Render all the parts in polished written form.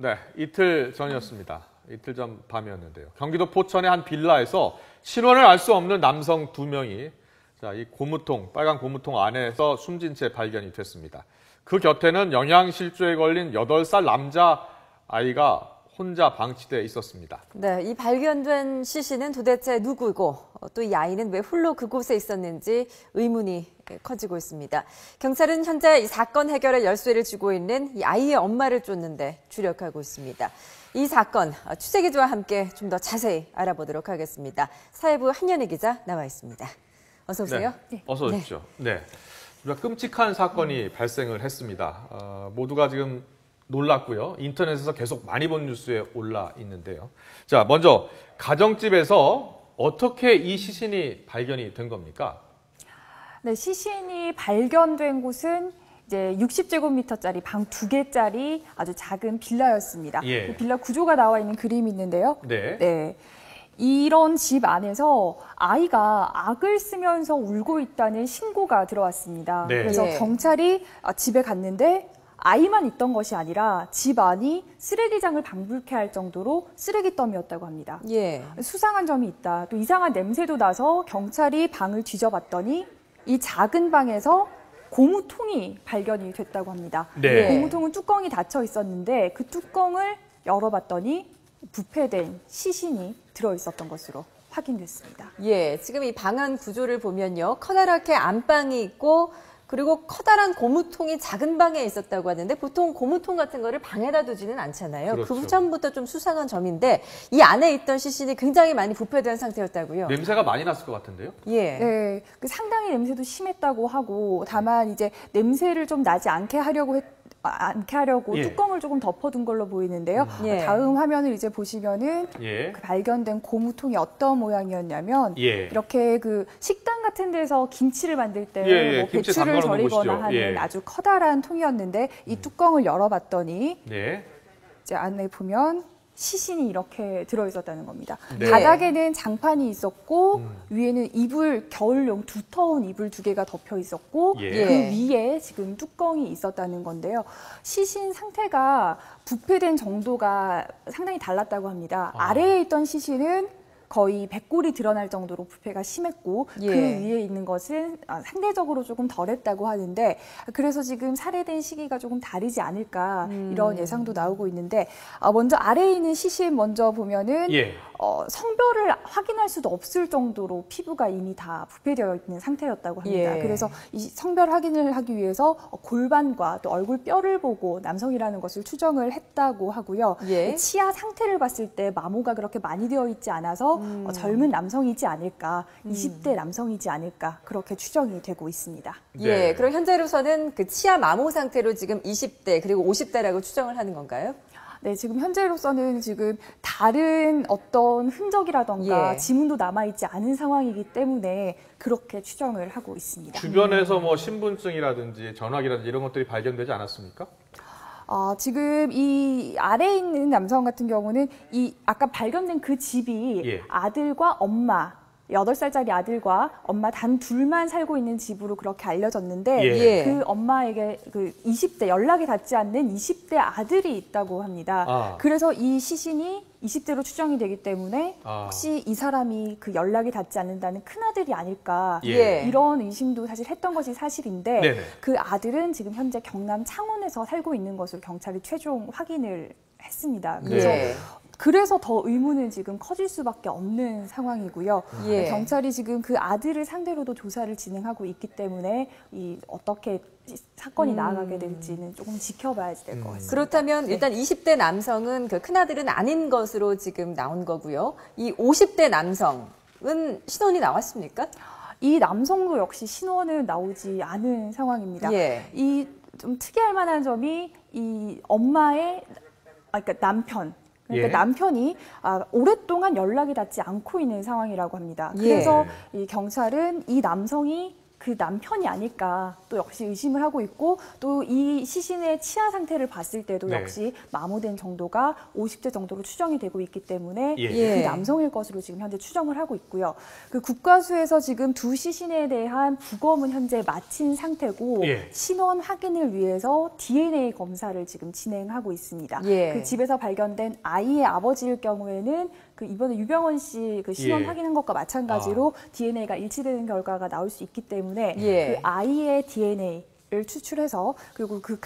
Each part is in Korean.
네, 이틀 전이었습니다. 이틀 전 밤이었는데요. 경기도 포천의 한 빌라에서 신원을 알 수 없는 남성 2명이 이 고무통, 빨간 고무통 안에서 숨진 채 발견이 됐습니다. 그 곁에는 영양실조에 걸린 8살 남자 아이가 혼자 방치돼 있었습니다. 네, 이 발견된 시신은 도대체 누구고 또 이 아이는 왜 홀로 그곳에 있었는지 의문이 커지고 있습니다. 경찰은 현재 이 사건 해결에 열쇠를 쥐고 있는 이 아이의 엄마를 쫓는데 주력하고 있습니다. 이 사건 취재기자와 함께 좀 더 자세히 알아보도록 하겠습니다. 사회부 한연희 기자 나와 있습니다. 어서 오세요. 네, 어서 오십시오. 네, 우리가 끔찍한 사건이 발생을 했습니다. 모두가 지금 놀랐고요. 인터넷에서 계속 많이 본 뉴스에 올라 있는데요. 자, 먼저 가정집에서 어떻게 이 시신이 발견이 된 겁니까? 네, 시신이 발견된 곳은 이제 60제곱미터짜리 방 2개짜리 아주 작은 빌라였습니다. 예. 그 빌라 구조가 나와 있는 그림이 있는데요. 네. 네. 이런 집 안에서 아이가 악을 쓰면서 울고 있다는 신고가 들어왔습니다. 네. 그래서 예. 경찰이 집에 갔는데 아이만 있던 것이 아니라 집 안이 쓰레기장을 방불케 할 정도로 쓰레기 더미였다고 합니다. 예. 수상한 점이 있다. 또 이상한 냄새도 나서 경찰이 방을 뒤져봤더니 이 작은 방에서 고무통이 발견이 됐다고 합니다. 네. 고무통은 뚜껑이 닫혀 있었는데 그 뚜껑을 열어봤더니 부패된 시신이 들어있었던 것으로 확인됐습니다. 예, 지금 이 방안 구조를 보면요. 커다랗게 안방이 있고 그리고 커다란 고무통이 작은 방에 있었다고 하는데 보통 고무통 같은 거를 방에다 두지는 않잖아요. 그렇죠. 그 점부터 좀 수상한 점인데 이 안에 있던 시신이 굉장히 많이 부패된 상태였다고요. 냄새가 많이 났을 것 같은데요? 예. 네, 상당히 냄새도 심했다고 하고 다만 이제 냄새를 좀 나지 않게 하려고 예. 뚜껑을 조금 덮어둔 걸로 보이는데요. 예. 다음 화면을 이제 보시면은 예. 그 발견된 고무통이 어떤 모양이었냐면 예. 이렇게 그 식당 같은 데서 김치를 만들 때 예. 뭐 김치 배추를 담가 놓는 절이거나 곳이죠. 하는 예. 아주 커다란 통이었는데 이 뚜껑을 열어봤더니 네. 이제 안에 보면 시신이 이렇게 들어있었다는 겁니다. 네. 바닥에는 장판이 있었고 위에는 이불, 겨울용 두터운 이불 2개가 덮여 있었고 예. 그 위에 지금 뚜껑이 있었다는 건데요. 시신 상태가 부패된 정도가 상당히 달랐다고 합니다. 아래에 있던 시신은 거의 배골이 드러날 정도로 부패가 심했고 예. 그 위에 있는 것은 상대적으로 조금 덜했다고 하는데 그래서 지금 살해된 시기가 조금 다르지 않을까 이런 예상도 나오고 있는데 먼저 아래에 있는 시신 먼저 보면은 예. 성별을 확인할 수도 없을 정도로 피부가 이미 다 부패되어 있는 상태였다고 합니다. 예. 그래서 이 성별 확인을 하기 위해서 골반과 또 얼굴 뼈를 보고 남성이라는 것을 추정을 했다고 하고요. 예. 치아 상태를 봤을 때 마모가 그렇게 많이 되어 있지 않아서 젊은 남성이지 않을까, 20대 남성이지 않을까 그렇게 추정이 되고 있습니다. 예. 네. 그럼 현재로서는 그 치아 마모 상태로 지금 20대 그리고 50대라고 추정을 하는 건가요? 네, 지금 현재로서는 지금 다른 어떤 흔적이라던가 예. 지문도 남아있지 않은 상황이기 때문에 그렇게 추정을 하고 있습니다. 주변에서 뭐 신분증이라든지 전화기라든지 이런 것들이 발견되지 않았습니까? 지금 이 아래에 있는 남성 같은 경우는 이 아까 발견된 그 집이 예. 아들과 엄마 8살짜리 아들과 엄마 단 둘만 살고 있는 집으로 그렇게 알려졌는데 예. 그 엄마에게 그 20대 연락이 닿지 않는 20대 아들이 있다고 합니다. 그래서 이 시신이 20대로 추정이 되기 때문에 혹시 이 사람이 그 연락이 닿지 않는다는 큰아들이 아닐까 예. 이런 의심도 사실 했던 것이 사실인데 네네. 그 아들은 지금 현재 경남 창원에서 살고 있는 것으로 경찰이 최종 확인을 했습니다. 그래서 예. 그래서 더 의문은 지금 커질 수밖에 없는 상황이고요. 예. 경찰이 지금 그 아들을 상대로도 조사를 진행하고 있기 때문에 어떻게 사건이 나아가게 될지는 조금 지켜봐야 될 것 같습니다. 그렇다면 일단 20대 남성은 그 큰아들은 아닌 것으로 지금 나온 거고요. 이 50대 남성은 신원이 나왔습니까? 이 남성도 역시 신원은 나오지 않은 상황입니다. 예. 이 좀 특이할 만한 점이 이 엄마의 그러니까 남편. 그러니까 예. 남편이 오랫동안 연락이 닿지 않고 있는 상황이라고 합니다. 예. 그래서 이 경찰은 이 남성이 그 남편이 아닐까 또 역시 의심을 하고 있고 또 이 시신의 치아 상태를 봤을 때도 네. 역시 마모된 정도가 50대 정도로 추정이 되고 있기 때문에 예. 그 남성일 것으로 지금 현재 추정을 하고 있고요. 그 국과수에서 지금 두 시신에 대한 부검은 현재 마친 상태고 예. 신원 확인을 위해서 DNA 검사를 지금 진행하고 있습니다. 예. 그 집에서 발견된 아이의 아버지일 경우에는 그 이번에 유병원 씨 그 신원 예. 확인한 것과 마찬가지로 DNA가 일치되는 결과가 나올 수 있기 때문에 예. 그 아이의 DNA를 추출해서 그리고 그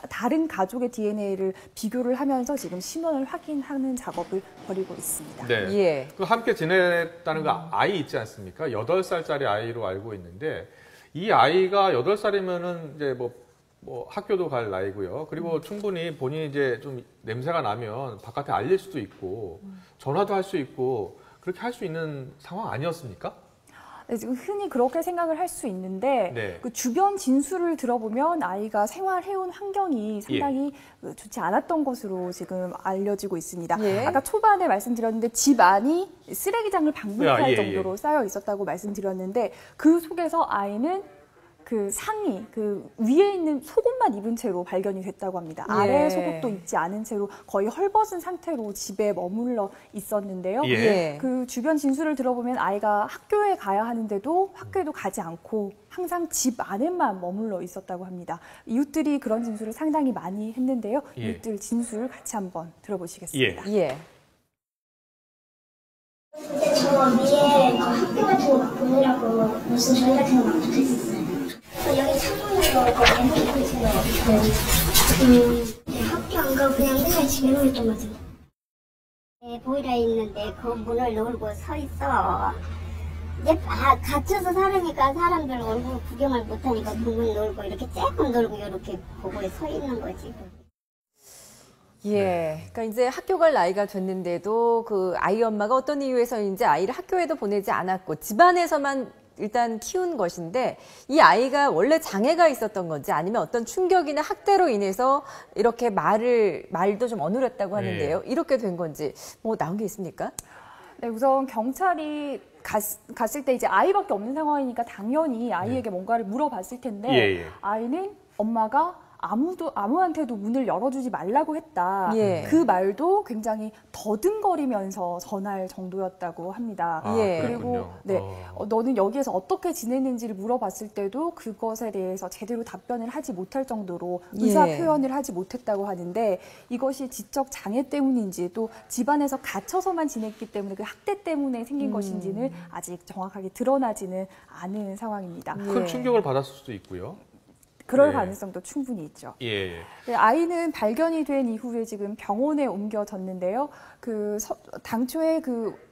다른 가족의 DNA를 비교를 하면서 지금 신원을 확인하는 작업을 벌이고 있습니다. 네. 예. 그 함께 지냈다는 그 아이 있지 않습니까? 8살짜리 아이로 알고 있는데 이 아이가 8살이면은 이제 뭐 학교도 갈 나이고요. 그리고 충분히 본인이 이제 좀 냄새가 나면 바깥에 알릴 수도 있고 전화도 할 수 있고 그렇게 할 수 있는 상황 아니었습니까? 네, 지금 흔히 그렇게 생각을 할 수 있는데 네. 그 주변 진술을 들어보면 아이가 생활해온 환경이 상당히 좋지 않았던 것으로 지금 알려지고 있습니다. 예. 아까 초반에 말씀드렸는데 집 안이 쓰레기장을 방불케할 예. 정도로 쌓여 있었다고 말씀드렸는데 그 속에서 아이는 그 상의, 그 위에 있는 속옷만 입은 채로 발견이 됐다고 합니다. 아래 예. 속옷도 입지 않은 채로 거의 헐벗은 상태로 집에 머물러 있었는데요. 예. 그 주변 진술을 들어보면 아이가 학교에 가야 하는데도 학교에도 가지 않고 항상 집 안에만 머물러 있었다고 합니다. 이웃들이 그런 진술을 상당히 많이 했는데요. 예. 이웃들 진술 같이 한번 들어보시겠습니다. 예. 근데 저 위에 학교 같은 거 보느라고 무슨 저희 같은 거 못했었어요. 여기 창문으로 냄새 입고 있는 거 학교 안 가고 그냥 맨날 집에만 있던 거죠. 보일러에 있는데 그 문을 놀고 서 있어. 이제 갇혀서 살으니까 사람들 얼굴 구경을 못하니까 그 문 놀고 이렇게 쬐끔 놀고 이렇게 보고 서 있는 거지. 예. 그러니까 이제 학교 갈 나이가 됐는데도 그 아이 엄마가 어떤 이유에서인지 아이를 학교에도 보내지 않았고 집안에서만 일단 키운 것인데 이 아이가 원래 장애가 있었던 건지 아니면 어떤 충격이나 학대로 인해서 이렇게 말도 좀 어눌했다고 하는데요. 이렇게 된 건지 뭐 나온 게 있습니까? 네, 우선 경찰이 갔을 때 이제 아이밖에 없는 상황이니까 당연히 아이에게 뭔가를 물어봤을 텐데 아이는 엄마가 아무한테도 문을 열어주지 말라고 했다. 예. 그 말도 굉장히 더듬거리면서 전할 정도였다고 합니다. 예. 그리고 너는 여기에서 어떻게 지냈는지를 물어봤을 때도 그것에 대해서 제대로 답변을 하지 못할 정도로 의사 표현을 하지 못했다고 하는데 이것이 지적 장애 때문인지 또 집안에서 갇혀서만 지냈기 때문에 그 학대 때문에 생긴 것인지는 아직 정확하게 드러나지는 않은 상황입니다. 큰 충격을 받았을 수도 있고요. 그럴 가능성도 충분히 있죠. 예. 네, 아이는 발견이 된 이후에 지금 병원에 옮겨졌는데요. 당초에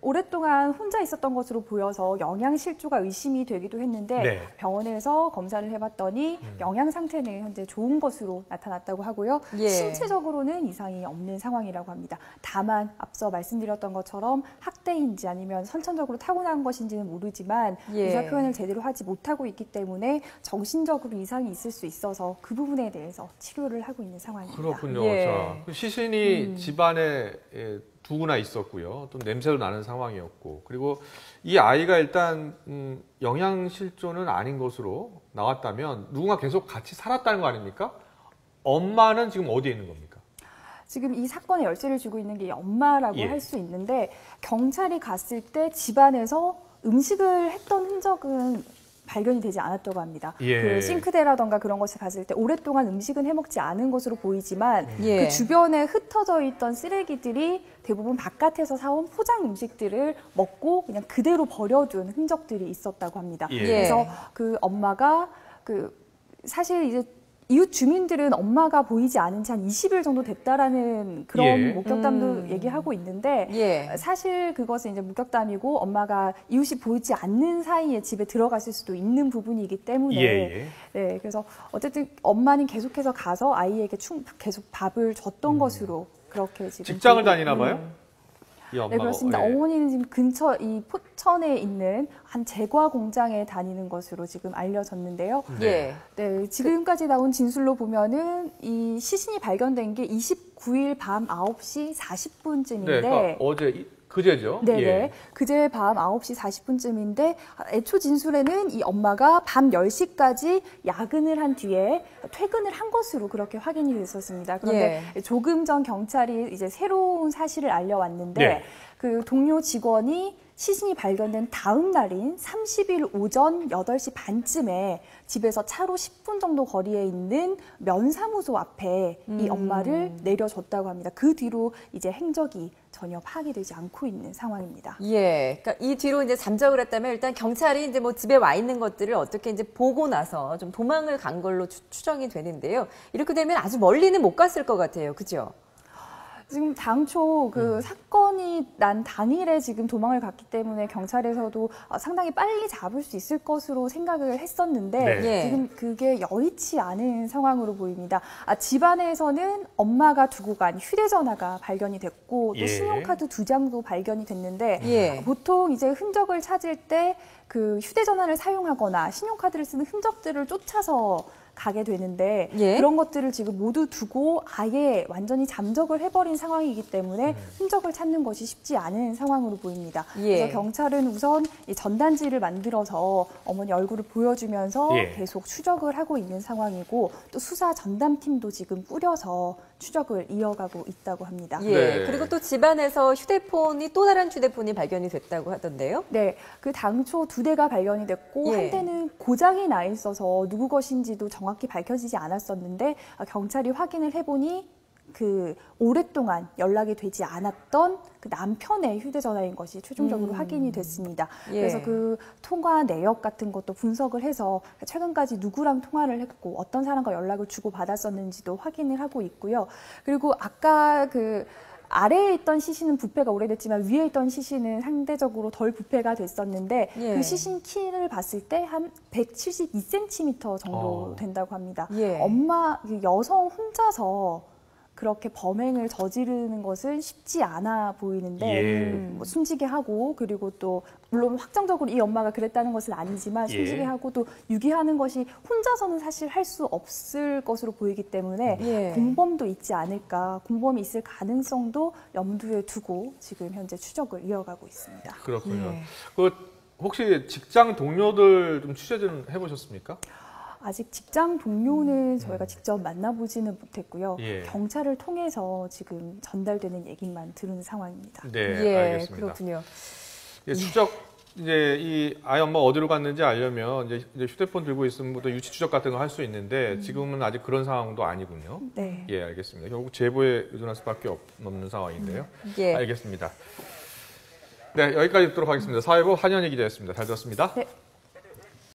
오랫동안 혼자 있었던 것으로 보여서 영양실조가 의심이 되기도 했는데 병원에서 검사를 해봤더니 영양 상태는 현재 좋은 것으로 나타났다고 하고요. 신체적으로는 이상이 없는 상황이라고 합니다. 다만 앞서 말씀드렸던 것처럼 학대인지 아니면 선천적으로 타고난 것인지는 모르지만 의사 표현을 제대로 하지 못하고 있기 때문에 정신적으로 이상이 있을 수 있어서 그 부분에 대해서 치료를 하고 있는 상황입니다. 그렇군요. 자, 시신이 집안에 두구나 있었고요. 또 냄새도 나는 상황이었고, 그리고 이 아이가 일단 영양실조는 아닌 것으로 나왔다면 누군가 계속 같이 살았다는 거 아닙니까? 엄마는 지금 어디에 있는 겁니까? 지금 이 사건의 열쇠를 쥐고 있는 게 엄마라고 할 수 있는데 경찰이 갔을 때 집안에서 음식을 했던 흔적은 발견이 되지 않았다고 합니다. 그 싱크대라던가 그런 것을 봤을 때 오랫동안 음식은 해먹지 않은 것으로 보이지만 그 주변에 흩어져 있던 쓰레기들이 대부분 바깥에서 사온 포장 음식들을 먹고 그냥 그대로 버려둔 흔적들이 있었다고 합니다. 그래서 그 엄마가 사실 이제 이웃 주민들은 엄마가 보이지 않은 지 한 20일 정도 됐다라는 그런 목격담도 얘기하고 있는데 사실 그것은 이제 목격담이고 엄마가 이웃이 보이지 않는 사이에 집에 들어갔을 수도 있는 부분이기 때문에 네, 그래서 어쨌든 엄마는 계속해서 가서 아이에게 계속 밥을 줬던 것으로 그렇게 지금 직장을 다니나 봐요? 네, 그렇습니다. 어머니는 지금 근처 이 포천에 있는 한 제과 공장에 다니는 것으로 지금 알려졌는데요. 네, 지금까지 나온 진술로 보면은 이 시신이 발견된 게 29일 밤 9시 40분쯤인데 그러니까 어제 그제죠? 네네. 예. 그제 밤 9시 40분쯤인데 애초 진술에는 이 엄마가 밤 10시까지 야근을 한 뒤에 퇴근을 한 것으로 그렇게 확인이 됐었습니다. 그런데 조금 전 경찰이 이제 새로운 사실을 알려왔는데 네. 그 동료 직원이 시신이 발견된 다음 날인 30일 오전 8시 반쯤에 집에서 차로 10분 정도 거리에 있는 면사무소 앞에 이 엄마를 내려줬다고 합니다. 그 뒤로 이제 행적이 전혀 파악되지 않고 있는 상황입니다. 예. 그러니까 이 뒤로 이제 잠적을 했다면 일단 경찰이 이제 뭐 집에 와 있는 것들을 어떻게 이제 보고 나서 좀 도망을 간 걸로 추정이 되는데요. 이렇게 되면 아주 멀리는 못 갔을 것 같아요. 그죠? 지금 당초 그 사건이 난 당일에 지금 도망을 갔기 때문에 경찰에서도 상당히 빨리 잡을 수 있을 것으로 생각을 했었는데 네. 지금 그게 여의치 않은 상황으로 보입니다. 집안에서는 엄마가 두고 간 휴대전화가 발견이 됐고 또 예. 신용카드 2장도 발견이 됐는데 예. 보통 이제 흔적을 찾을 때 그 휴대전화를 사용하거나 신용카드를 쓰는 흔적들을 쫓아서 가게 되는데 예. 그런 것들을 지금 모두 두고 아예 완전히 잠적을 해버린 상황이기 때문에 흔적을 찾는 것이 쉽지 않은 상황으로 보입니다. 예. 그래서 경찰은 우선 이 전단지를 만들어서 어머니 얼굴을 보여주면서 예. 계속 추적을 하고 있는 상황이고 또 수사 전담팀도 지금 꾸려서 추적을 이어가고 있다고 합니다. 예. 네. 그리고 또 집안에서 휴대폰이 또 다른 휴대폰이 발견이 됐다고 하던데요. 네, 그 당초 2대가 발견이 됐고 예. 한 대는 고장이 나 있어서 누구 것인지도 정확히 밝혀지지 않았었는데 경찰이 확인을 해보니 그 오랫동안 연락이 되지 않았던 그 남편의 휴대전화인 것이 최종적으로 확인이 됐습니다. 예. 그래서 그 통화 내역 같은 것도 분석을 해서 최근까지 누구랑 통화를 했고 어떤 사람과 연락을 주고 받았었는지도 확인을 하고 있고요. 그리고 아까 그 아래에 있던 시신은 부패가 오래됐지만 위에 있던 시신은 상대적으로 덜 부패가 됐었는데 예. 그 시신 키를 봤을 때 한 172cm 정도 된다고 합니다. 예. 엄마, 여성 혼자서 그렇게 범행을 저지르는 것은 쉽지 않아 보이는데 예. 뭐 숨지게 하고 그리고 또 물론 확정적으로 이 엄마가 그랬다는 것은 아니지만 숨지게 예. 하고 또 유기하는 것이 혼자서는 사실 할 수 없을 것으로 보이기 때문에 예. 공범도 있지 않을까, 공범이 있을 가능성도 염두에 두고 지금 현재 추적을 이어가고 있습니다. 그렇군요. 예. 그 혹시 직장 동료들 좀 취재 좀 해보셨습니까? 아직 직장 동료는 저희가 직접 만나보지는 못했고요. 예. 경찰을 통해서 지금 전달되는 얘기만 들은 상황입니다. 네, 예. 알겠습니다. 그렇군요. 예, 추적 이제 이 아이 엄마가 어디로 갔는지 알려면 이제 휴대폰 들고 있으면 뭐 유치 추적 같은 거 할 수 있는데 지금은 아직 그런 상황도 아니군요. 네. 예, 알겠습니다. 결국 제보에 의존할 수밖에 없는 상황인데요. 예. 알겠습니다. 네, 여기까지 듣도록 하겠습니다. 사회부 한현희 기자였습니다. 잘 들었습니다. 네.